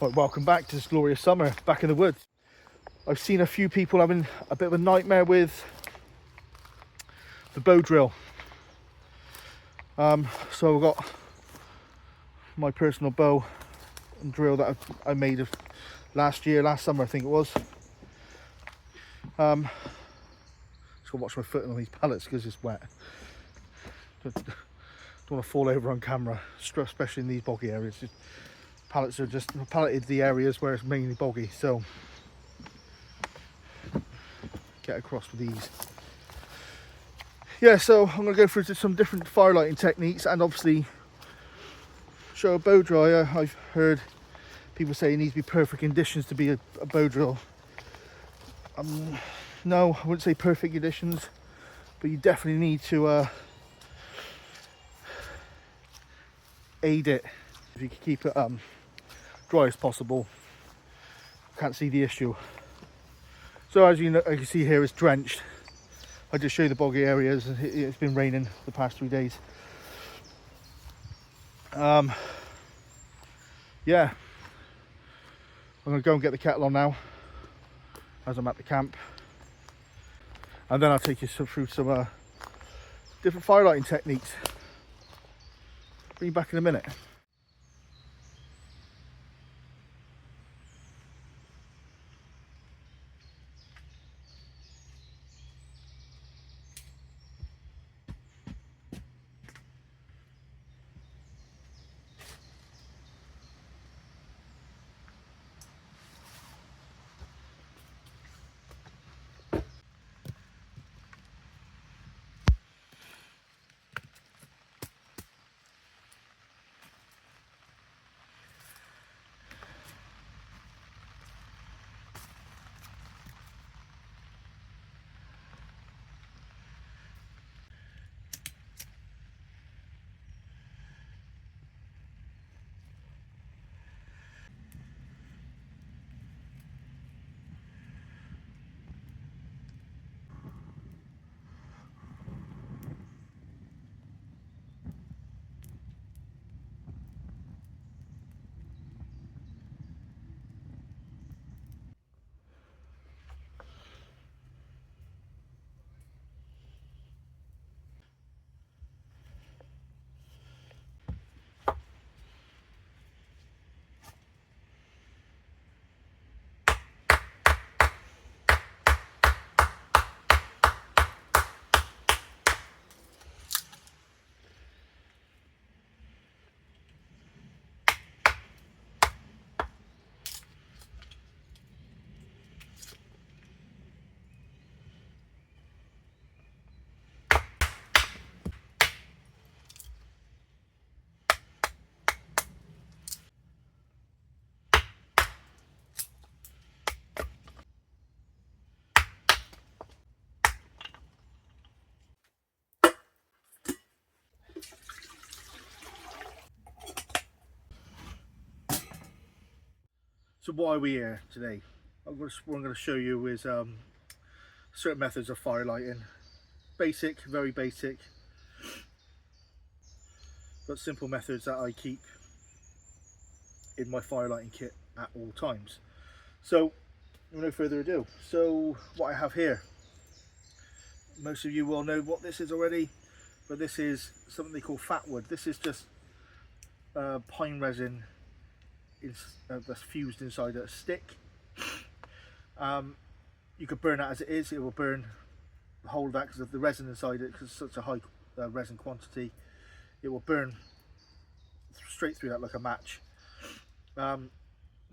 Right, welcome back to this glorious summer back in the woods. I've seen a few people having a bit of a nightmare with the bow drill. So I've got my personal bow and drill that I made of last summer I think it was. Just gotta watch my foot on these pallets because it's wet. Don't want to fall over on camera, especially in these boggy areas. Pallets are just palleted the areas where it's mainly boggy, so get across with ease. Yeah, so I'm going to go through some different firelighting techniques and obviously show a bow dryer. I've heard people say it needs to be perfect conditions to be a bow drill. No, I wouldn't say perfect conditions, but you definitely need to aid it. If you can keep it dry as possible, can't see the issue. So as you know, you can see here, it's drenched. I just show you the boggy areas. It's been raining the past 3 days. Yeah, I'm gonna go and get the kettle on now as I'm at the camp, and then I'll take you through some different firelighting techniques. Bring you back in a minute. So why are we here today? What I'm going to show you is certain methods of firelighting. Basic, very basic, but simple methods that I keep in my firelighting kit at all times. So, with no further ado, so what I have here, most of you will know what this is already, but this is something they call Fatwood. This is just pine resin that's fused inside a stick. You could burn that as it is. It will burn the whole of that because of the resin inside it, because it's such a high resin quantity. It will burn straight through that like a match.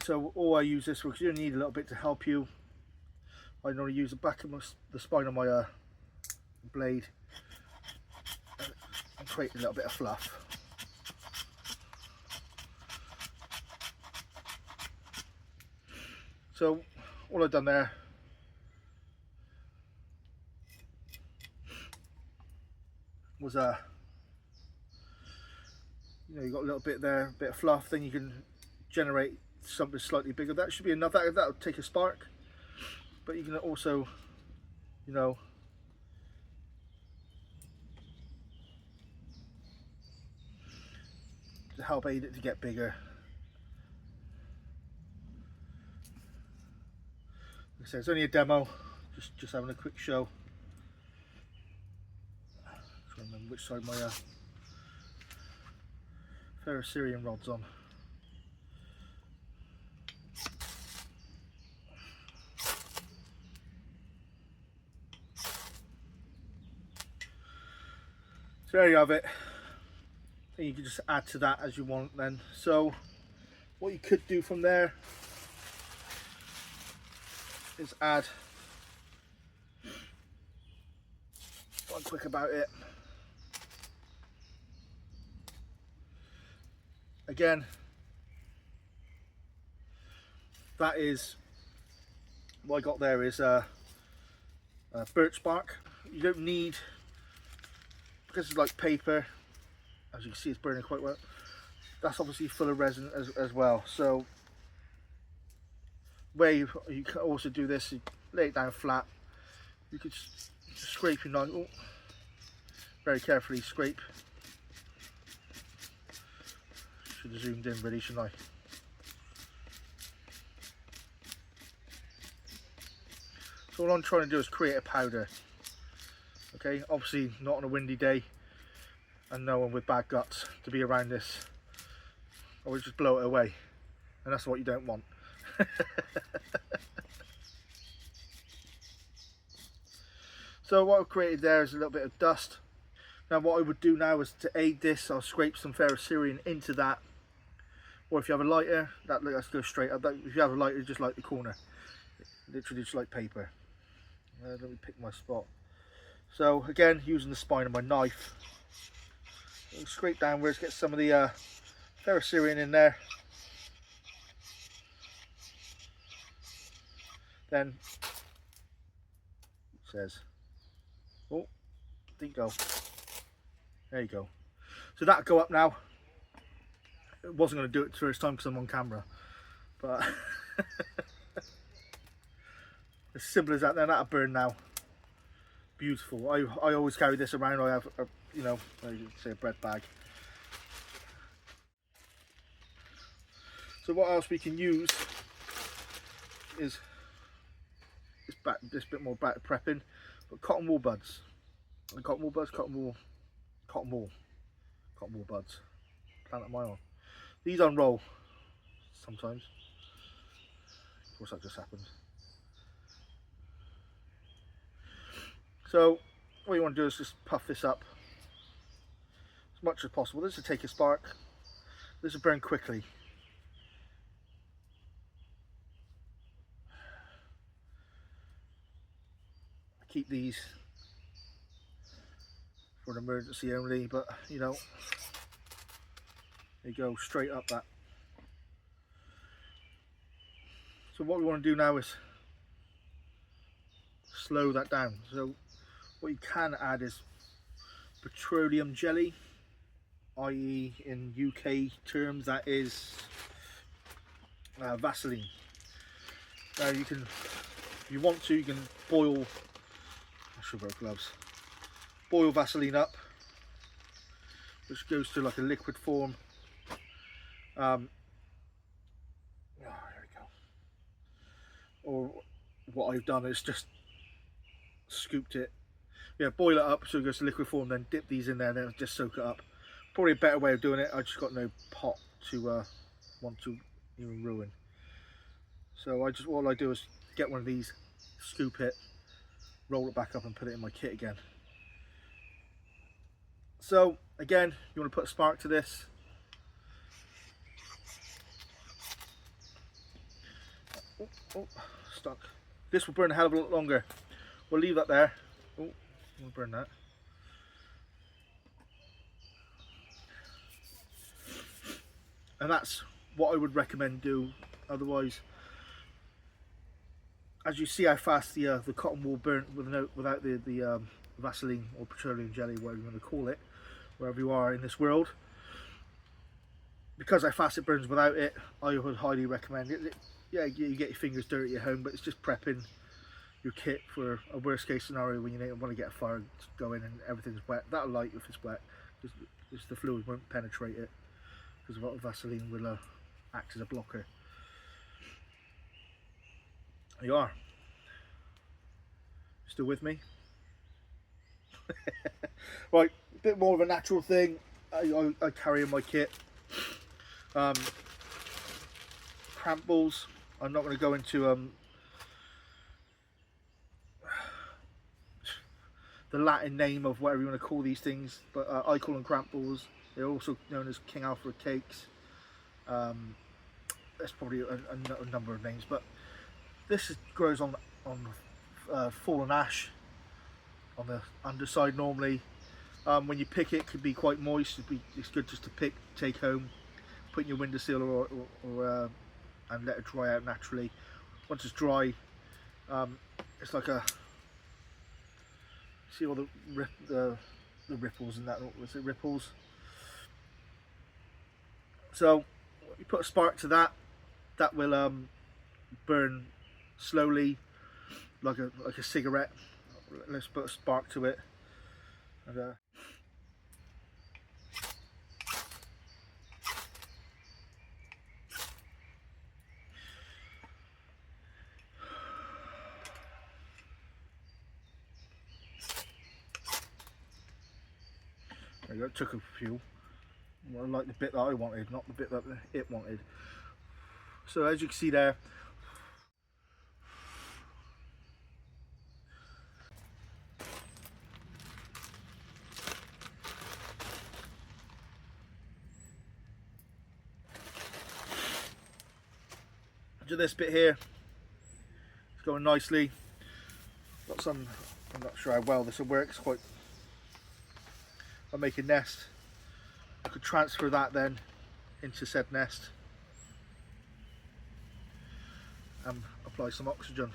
So all I use this for, because you need a little bit to help you. I normally use the back of the spine of my blade and create a little bit of fluff. So all I've done there was you got a little bit there, a bit of fluff, then you can generate something slightly bigger. That should be enough. That'll take a spark, but you can also, to help aid it to get bigger. Like I said, it's only a demo, just having a quick show. Trying to remember which side my ferrocerium rod's on. So there you have it. And you can just add to that as you want then. So what you could do from there is add, one quick about it. Again, that is what I got there is birch bark. You don't need, because it's like paper, as you can see it's burning quite well, that's obviously full of resin as well. So where you can also do this, you lay it down flat, you could just scrape your knife, oh, very carefully scrape. Should have zoomed in really, shouldn't I? So all I'm trying to do is create a powder. Okay, obviously not on a windy day and no one with bad guts to be around this. I would just blow it away, and that's what you don't want. So what I've created there is a little bit of dust. Now what I would do now is to aid this, I'll scrape some ferrocerium into that, or if you have a lighter, let's go straight up. If you have a lighter, just light the corner, literally just like paper. Let me pick my spot. So again, using the spine of my knife, I'll scrape downwards, get some of the ferrocerium in there. Then it says, oh, didn't go. There you go. So that'll go up now. It wasn't going to do it the first time because I'm on camera, but as simple as that. Then that'll burn now. Beautiful. I always carry this around. I have a, you know, say a bread bag. So what else we can use is this bit more back to prepping, but cotton wool buds. Cotton wool buds. Plant mine on. These unroll sometimes. Of course, that just happened. So what you want to do is just puff this up as much as possible. This will take a spark. This will burn quickly. I keep these for an emergency only, but you know, they go straight up that. So what we want to do now is slow that down. So what you can add is petroleum jelly, i.e. in UK terms that is Vaseline. Now you can, if you want to, you can boil, I should wear gloves, boil Vaseline up, which goes to like a liquid form. There we go. Or what I've done is just scooped it, yeah, boil it up so it goes to liquid form, then dip these in there and then just soak it up. Probably a better way of doing it. I just got no pot to want to even ruin. So all I do is get one of these, scoop it, roll it back up and put it in my kit again. So again, you want to put a spark to this. Oh, stuck. This will burn a hell of a lot longer. We'll leave that there. Oh, we'll burn that. And that's what I would recommend do. Otherwise, as you see how fast the cotton wool burnt without the Vaseline or petroleum jelly, whatever you want to call it, wherever you are in this world, because how fast it burns without it, I would highly recommend it. Yeah, you get your fingers dirty at home, but it's just prepping your kit for a worst case scenario when you want to get a fire going and everything's wet. That'll light if it's wet, because the fluid won't penetrate it, because a lot of Vaseline will act as a blocker. There you are. Still with me? Right, a bit more of a natural thing I carry in my kit. Cramp balls. I'm not going to go into the Latin name of whatever you want to call these things, but I call them cramp balls. They're also known as King Alfred cakes. There's probably a number of names, but this grows on fallen ash on the underside normally. When you pick it, could be quite moist. It's good just to pick, take home, put in your windowsill or and let it dry out naturally. Once it's dry, it's like a, see all the ripples and that, was it ripples? So you put a spark to that, that will burn slowly like a cigarette. Let's put a spark to it. And there you go, it took a few. I like the bit that I wanted, not the bit that it wanted. So as you can see there, to this bit here, it's going nicely. Got some, I'm not sure how well this will work. It's quite, I'll make a nest. I could transfer that then into said nest and apply some oxygen.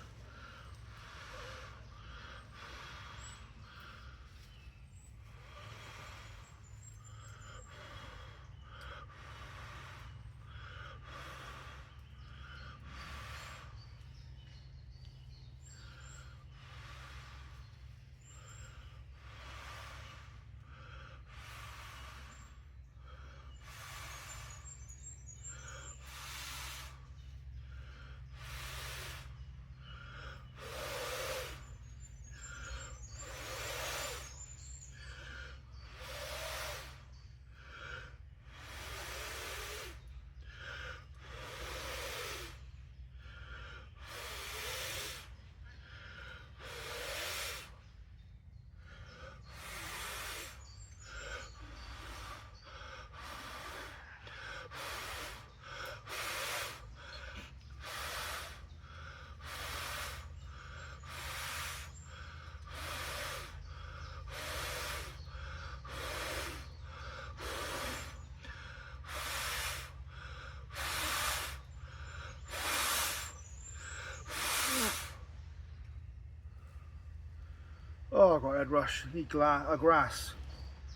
Oh, I got a head rush. I need grass.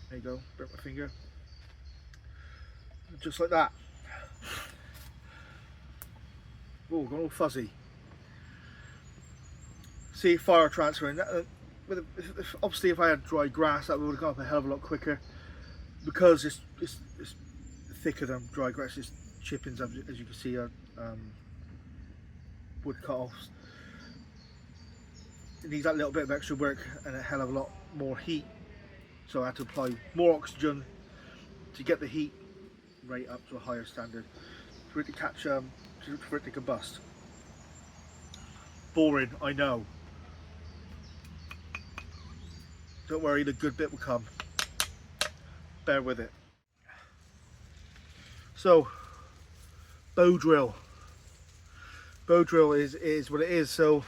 There you go, burnt my finger. Just like that. Oh, gone all fuzzy. See, fire transferring. Obviously, if I had dry grass, that would have gone up a hell of a lot quicker. Because it's thicker than dry grass. It's chippings, as you can see, wood cut-offs. It needs that little bit of extra work and a hell of a lot more heat, so I had to apply more oxygen to get the heat rate up to a higher standard for it to catch, for it to combust. Boring, I know. Don't worry, the good bit will come. Bear with it. So, bow drill. Bow drill is what it is. So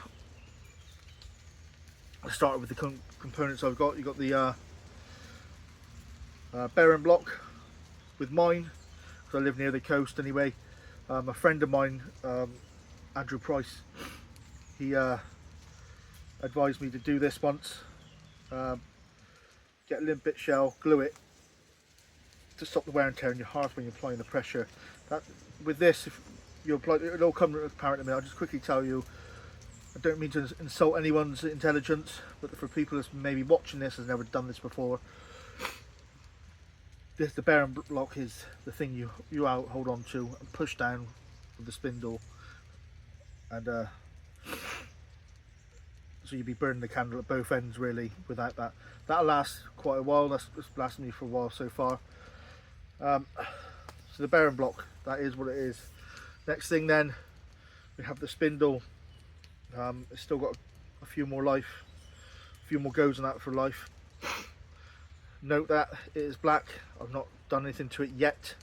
I started with the components I've got. You've got the bearing block with mine, because I live near the coast anyway. A friend of mine, Andrew Price, he advised me to do this once. Get a limpet shell, glue it to stop the wear and tear in your hearth when you're applying the pressure. With this, if you apply, it'll come apparent to me. I'll just quickly tell you, I don't mean to insult anyone's intelligence, but for people that's maybe watching this has never done this before, the bearing block is the thing you hold on to and push down with the spindle, and so you'd be burning the candle at both ends really without that. That'll last quite a while. That's lasted me for a while so far. So the bearing block, that is what it is. Next thing then, we have the spindle. It's still got a few more goes on that for life. Note that it is black. I've not done anything to it yet.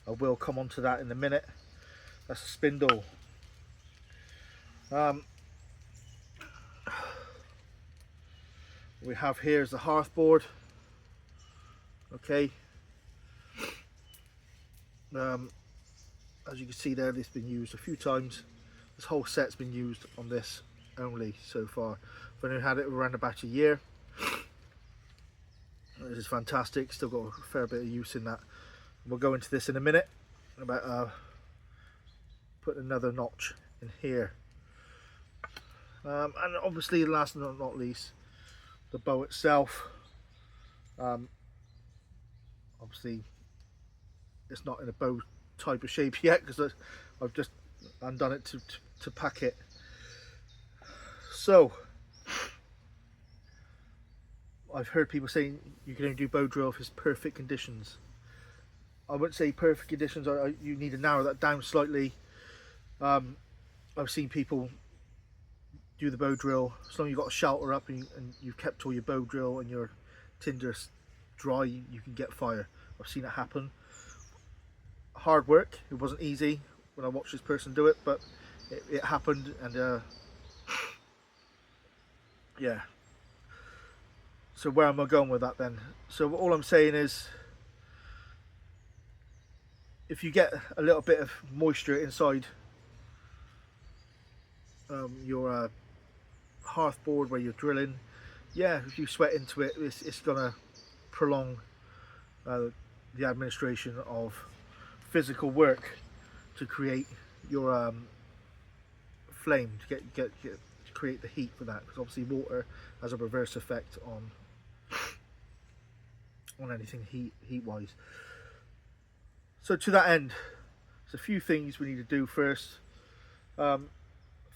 I will come on to that in a minute. That's the spindle. We have here is the hearth board. Okay. As you can see there, it's been used a few times. This whole set's been used on this only so far. I've only had it around about a year. This is fantastic. Still got a fair bit of use in that. We'll go into this in a minute about putting another notch in here. And obviously, last but not least, the bow itself. Obviously, it's not in a bow type of shape yet because I've just undone it to pack it. So I've heard people saying you can only do bow drill if it's perfect conditions. I wouldn't say perfect conditions. You need to narrow that down slightly. I've seen people do the bow drill as long as you've got a shelter up and you've kept all your bow drill and your tinder dry, you can get fire. I've seen it happen. Hard work. It wasn't easy when I watched this person do it, but it happened. And yeah. So where am I going with that then? So all I'm saying is, if you get a little bit of moisture inside your hearth board where you're drilling, yeah, if you sweat into it, it's gonna prolong the administration of physical work to create your flame, to create the heat for that, because obviously water has a reverse effect on anything heat wise. So to that end, there's a few things we need to do first.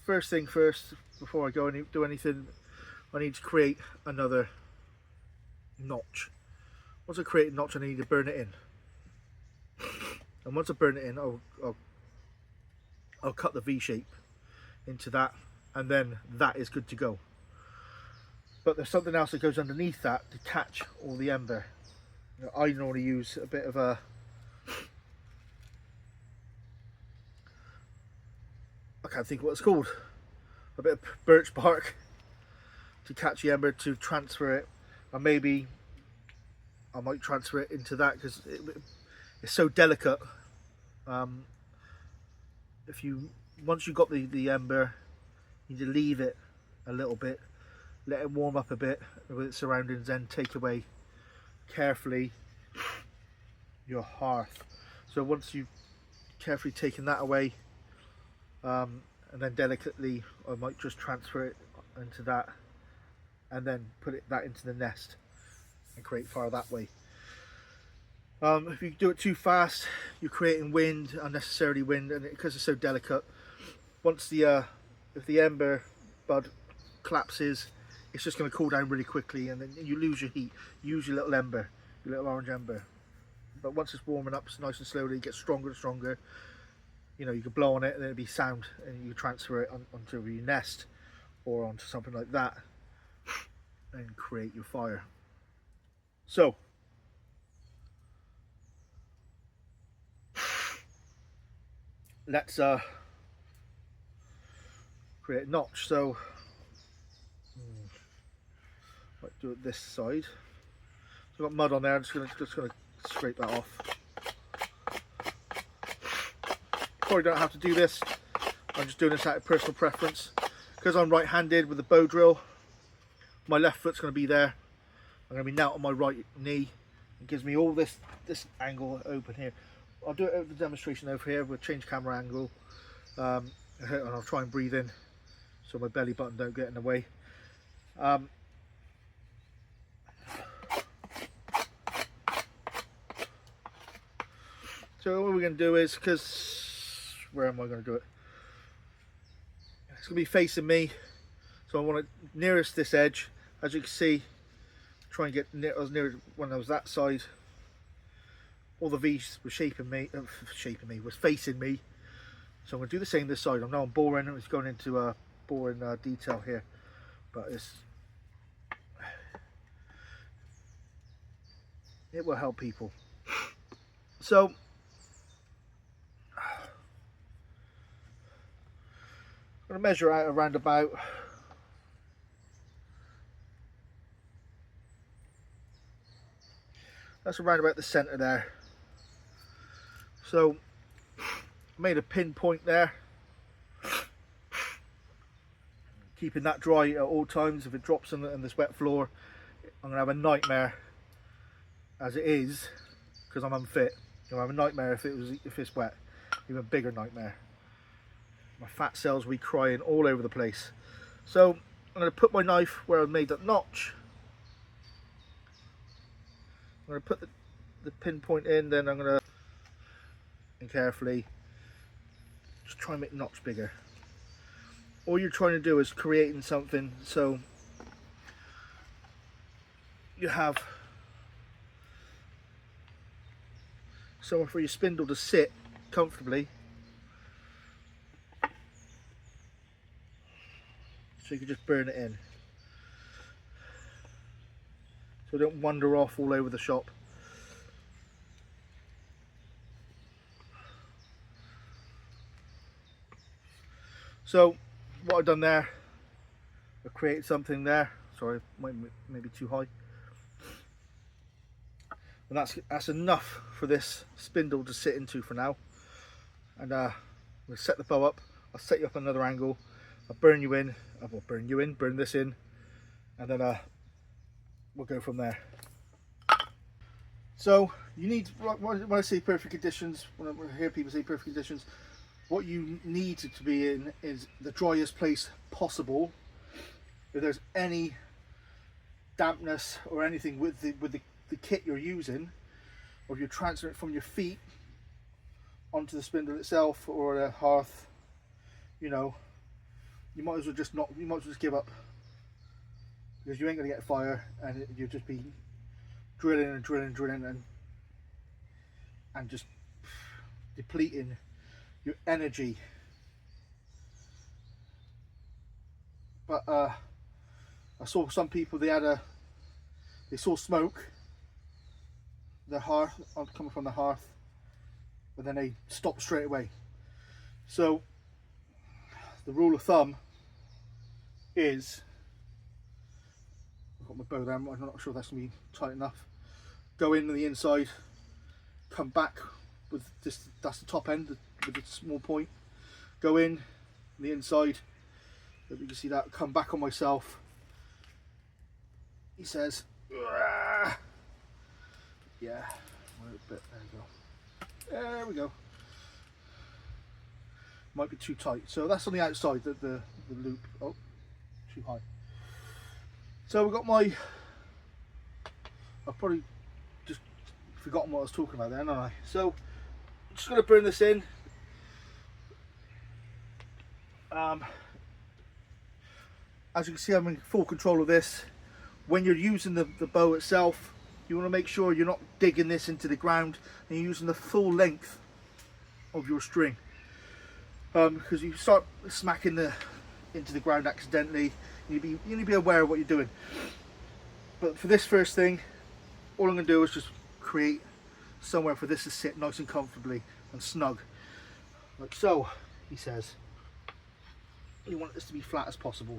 First thing first, before I go and do anything, I need to create another notch. Once I create a notch, I need to burn it in. And once I burn it in, I'll cut the V shape into that, and then that is good to go. But there's something else that goes underneath that to catch all the ember. I normally use a bit of I can't think what it's called. A bit of birch bark to catch the ember, to transfer it, and maybe I might transfer it into that because it's so delicate. Once you've got the ember, you need to leave it a little bit, let it warm up a bit with its surroundings, then take away carefully your hearth. So once you've carefully taken that away, and then delicately I might just transfer it into that and then put that into the nest and create fire that way. If you do it too fast, you're creating wind, unnecessarily wind, and because it's so delicate, once if the ember bud collapses, it's just going to cool down really quickly, and then you lose your heat. You use your little ember, your little orange ember. But once it's warming up, it's nice and slowly, it gets stronger and stronger. You know, you can blow on it and it'll be sound, and you transfer it onto your nest or onto something like that and create your fire. So let's create a notch. So might do it this side. So I've got mud on there. I'm just gonna scrape that off. Probably don't have to do this. I'm just doing this out of personal preference because I'm right-handed with the bow drill. My left foot's going to be there. I'm going to be now on my right knee. It gives me all this angle open here. I'll do it over the demonstration over here. We'll change camera angle, and I'll try and breathe in so my belly button don't get in the way. So what we're going to do is, where am I going to do it? It's going to be facing me. So I want it nearest this edge. As you can see, try and get near, as near when I was that side. All the V's were was facing me. So I'm going to do the same this side. I know I'm boring, it's going into boring detail here, but it will help people. So I'm going to measure out around about the centre there. So I made a pinpoint there, keeping that dry at all times. If it drops on this wet floor, I'm going to have a nightmare as it is, because I'm unfit. I'll have a nightmare if it's wet, even bigger nightmare. My fat cells will be crying all over the place. So I'm going to put my knife where I've made that notch. I'm going to put the pinpoint in, then I'm going to carefully just try and make the notch bigger. All you're trying to do is creating something so you have somewhere for your spindle to sit comfortably, so you can just burn it in, so it don't wander off all over the shop. So what I've done there, I've created something there. Sorry, maybe too high. And that's enough for this spindle to sit into for now. And we'll set the bow up. I'll set you up another angle. I'll burn you in. I will burn this in, and then we'll go from there. So you need, when I say perfect conditions, when I hear people say perfect conditions, what you need it to be in is the driest place possible. If there's any dampness or anything with the kit you're using, or if you're transferring it from your feet onto the spindle itself or the hearth, you know, you might as well just give up, because you ain't gonna get fire, and you'll just be drilling and just depleting your energy. But I saw some people, they saw smoke, the hearth coming from the hearth, but then they stopped straight away. So the rule of thumb is, I've got my bow there, I'm not sure that's gonna be tight enough. Go in on the inside, come back with this, that's the top end with a small point. Go in on the inside, if you can see that, come back on myself. He says, "Argh." Yeah, a little bit, there we go. There we go. Might be too tight. So that's on the outside, the loop. Oh, too high. So we've got my, I've probably just forgotten what I was talking about there, haven't I? So I'm just going to burn this in. As you can see, I'm in full control of this. When you're using the bow itself, you want to make sure you're not digging this into the ground, and you're using the full length of your string. Because you start smacking into the ground accidentally, you need to be aware of what you're doing. But for this first thing, all I'm going to do is just create somewhere for this to sit nice and comfortably and snug, like so. He says you want this to be flat as possible.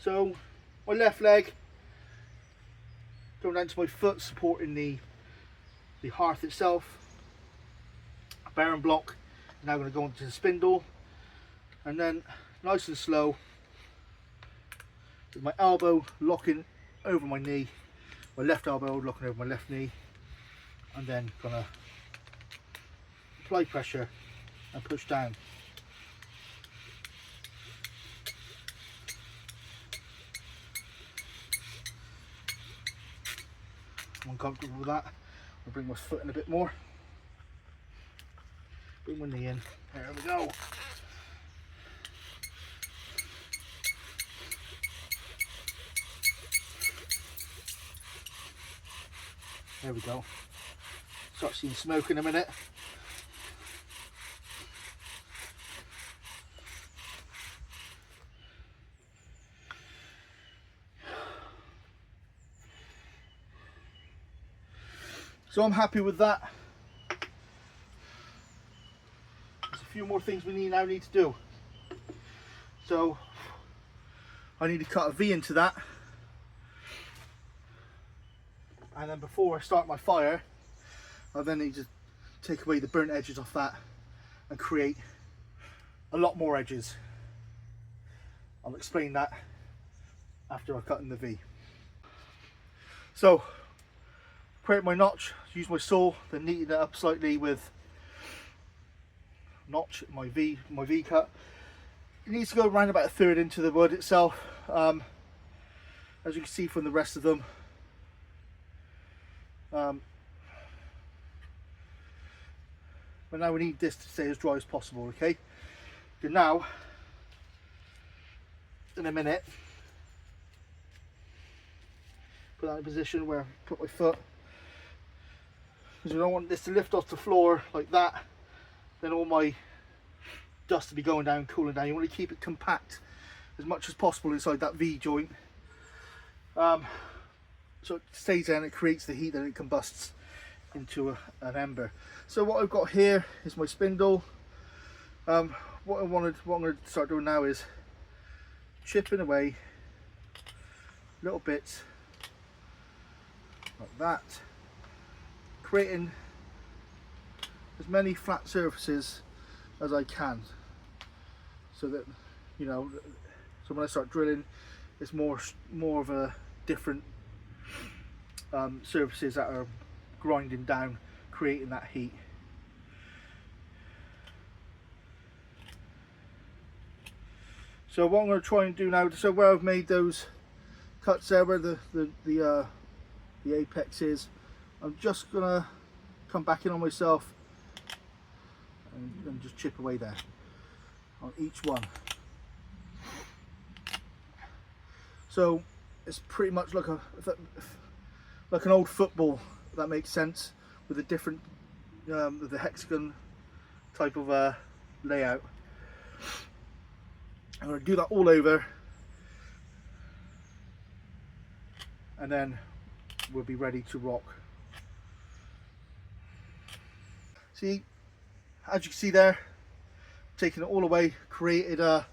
So my left leg going down to my foot, supporting the hearth itself. A bearing block. Now I'm going to go into the spindle, and then nice and slow, with my elbow locking over my knee, my left elbow locking over my left knee, and then gonna apply pressure and push down. I'm comfortable with that. I'll bring my foot in a bit more. Bring my knee in. There we go. There we go. Start seeing smoke in a minute. So I'm happy with that. There's a few more things we need to do. So I need to cut a V into that. And then before I start my fire, I then need to take away the burnt edges off that and create a lot more edges. I'll explain that after I cut in the V. So, create my notch, use my saw, then neaten it up slightly with notch, my V cut. It needs to go around about a third into the wood itself. As you can see from the rest of them. But now we need this to stay as dry as possible, okay? So now, in a minute, put that in a position where I put my foot, because we don't want this to lift off the floor like that, then all my dust to be going down, cooling down. You want to keep it compact as much as possible inside that V joint, so it stays there and it creates the heat and it combusts into an ember. So what I've got here is my spindle. What I'm going to start doing now is chipping away little bits like that, creating as many flat surfaces as I can, so that, you know, so when I start drilling, it's more of a different surfaces that are grinding down, creating that heat. So what I'm going to try and do now, so where I've made those cuts there, where the apex is, I'm just going to come back in on myself and just chip away there on each one. So it's pretty much like an old football, if that makes sense, with a different with the hexagon type of layout. I'm going to do that all over, and then we'll be ready to rock. See, as you can see there, taking it all away, created a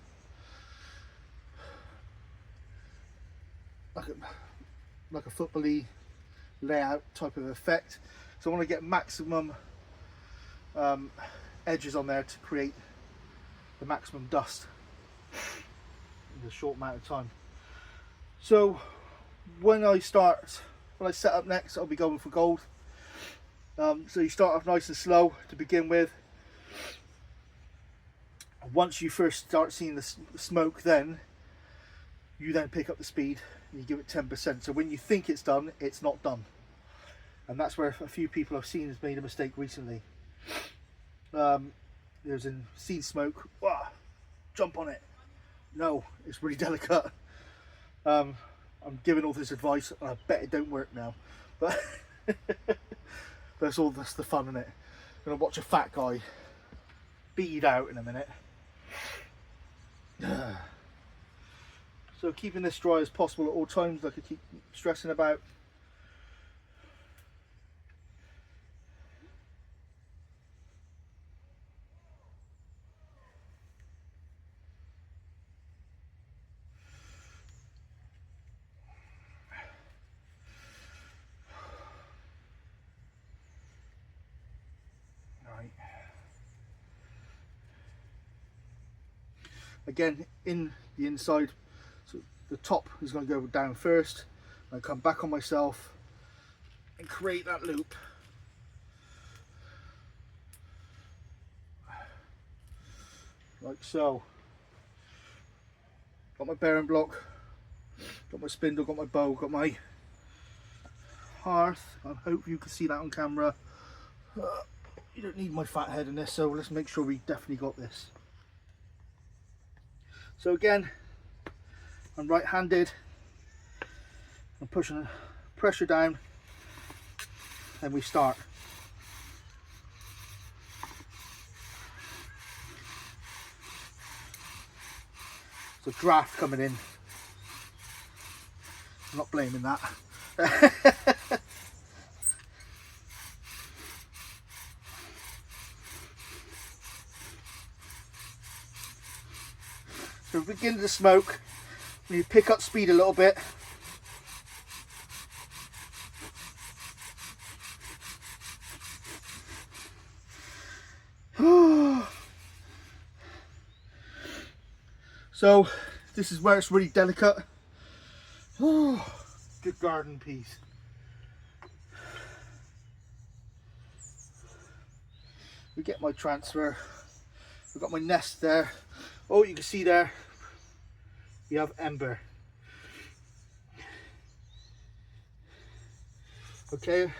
like a football-y layout type of effect. So I want to get maximum edges on there to create the maximum dust in a short amount of time. So when I set up next, I'll be going for gold. So you start off nice and slow to begin with. Once you first start seeing the smoke, then you then pick up the speed and you give it 10%. So when you think it's done, it's not done. And that's where a few people I've seen has made a mistake recently. There's seen smoke, jump on it. No, it's really delicate. I'm giving all this advice, and I bet it don't work now. But that's the fun in it. I'm gonna watch a fat guy bead out in a minute. So keeping this dry as possible at all times, like I keep stressing about. Again, in the inside, so the top is going to go down first. I come back on myself and create that loop. Like so. Got my bearing block, got my spindle, got my bow, got my hearth. I hope you can see that on camera. You don't need my fat head in this, so let's make sure we definitely got this. So again, I'm right-handed. I'm pushing the pressure down, and we start. There's a draft coming in. I'm not blaming that. So we begin to smoke. We pick up speed a little bit. So this is where it's really delicate. Good garden piece. We get my transfer. We've got my nest there. Oh, you can see there, we have ember. Okay,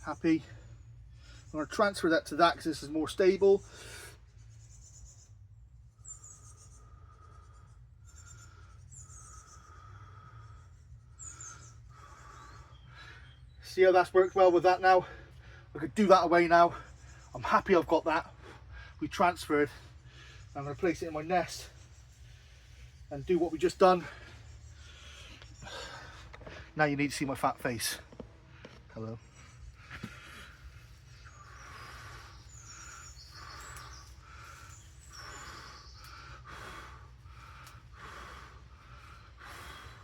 happy. I'm going to transfer that to that because this is more stable. See how that's worked well with that now? I could do that away now. I'm happy I've got that. We transferred. I'm going to place it in my nest and do what we just done. Now you need to see my fat face. Hello.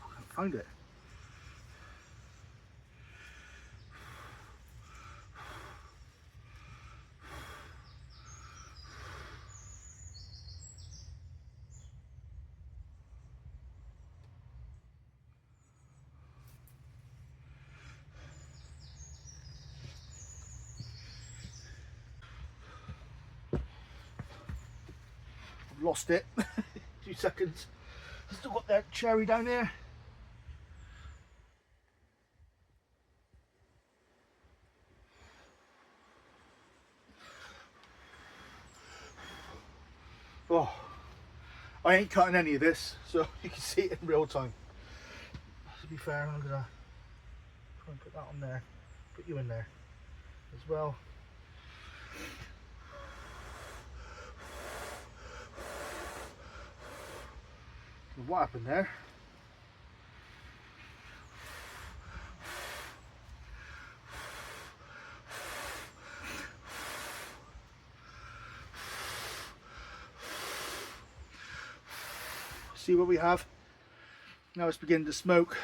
I found it. Lost it. 2 seconds. Still got that cherry down there. Oh, I ain't cutting any of this, so you can see it in real time. To be fair, I'm gonna try and put that on there. Put you in there as well. What happened there? See what we have? Now it's beginning to smoke.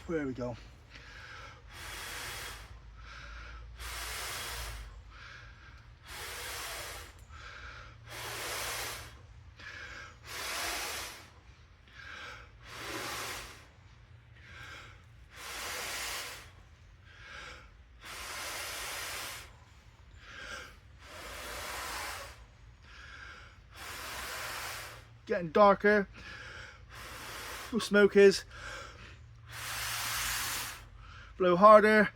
There we go. Getting darker. The smoke is. Blow harder.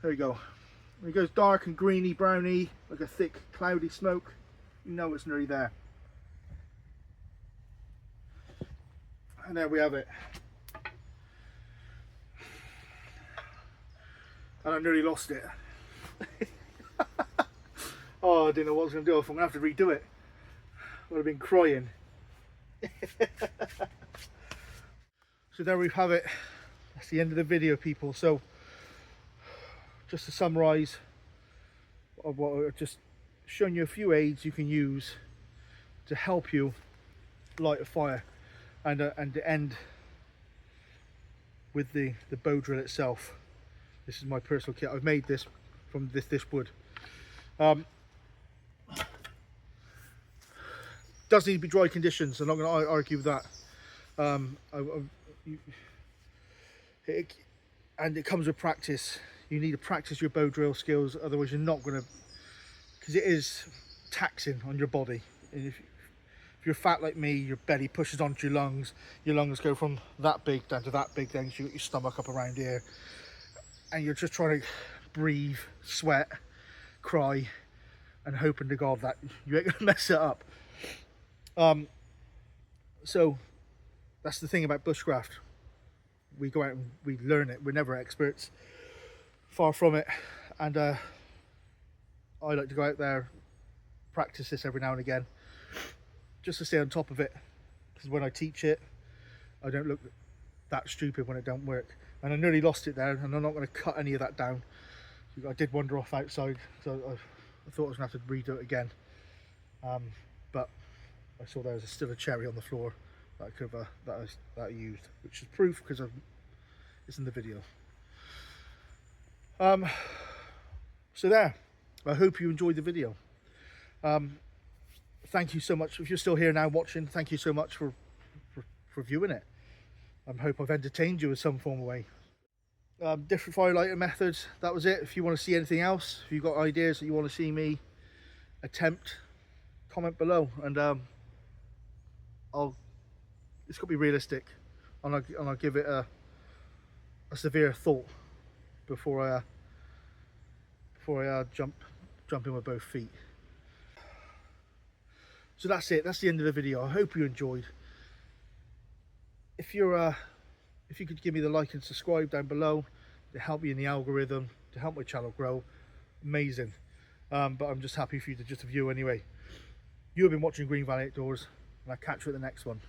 There you go. When it goes dark and greeny, browny, like a thick, cloudy smoke, you know it's nearly there. And there we have it. And I nearly lost it. Oh, I didn't know what I was going to do. I'm going to have to redo it. I would have been crying. So there we have it. That's the end of the video, people. So just to summarise, I've just shown you a few aids you can use to help you light a fire. And to end with the bow drill itself. This is my personal kit. I've made this from this wood. Does need to be dry conditions. I'm not going to argue with that. And it comes with practice. You need to practice your bow drill skills, otherwise you're not going to, because it is taxing on your body. And if you're fat like me, your belly pushes onto your lungs go from that big down to that big, then you got your stomach up around here, and you're just trying to breathe, sweat, cry, and hoping to God that you ain't gonna mess it up. So that's the thing about bushcraft. We go out and we learn it. We're never experts, far from it. And I like to go out there, practice this every now and again, just to stay on top of it, because when I teach it, I don't look that stupid when it don't work. And I nearly lost it there, and I'm not going to cut any of that down. I did wander off outside, so I thought I was going to have to redo it again. But I saw there was still a cherry on the floor that I could have that I used, which is proof because it's in the video. So there, I hope you enjoyed the video. Thank you so much. If you're still here now watching, thank you so much for viewing it. I hope I've entertained you in some form of way. Different fire lighting methods, that was it. If you want to see anything else, if you've got ideas that you want to see me attempt, comment below, and it's got to be realistic, and I'll give it a severe thought before I jump in with both feet. So that's it. That's the end of the video. I hope you enjoyed. If you could give me the like and subscribe down below to help me in the algorithm, to help my channel grow, amazing. But I'm just happy for you to just view anyway. You have been watching Green Valley Outdoors, and I'll catch you at the next one.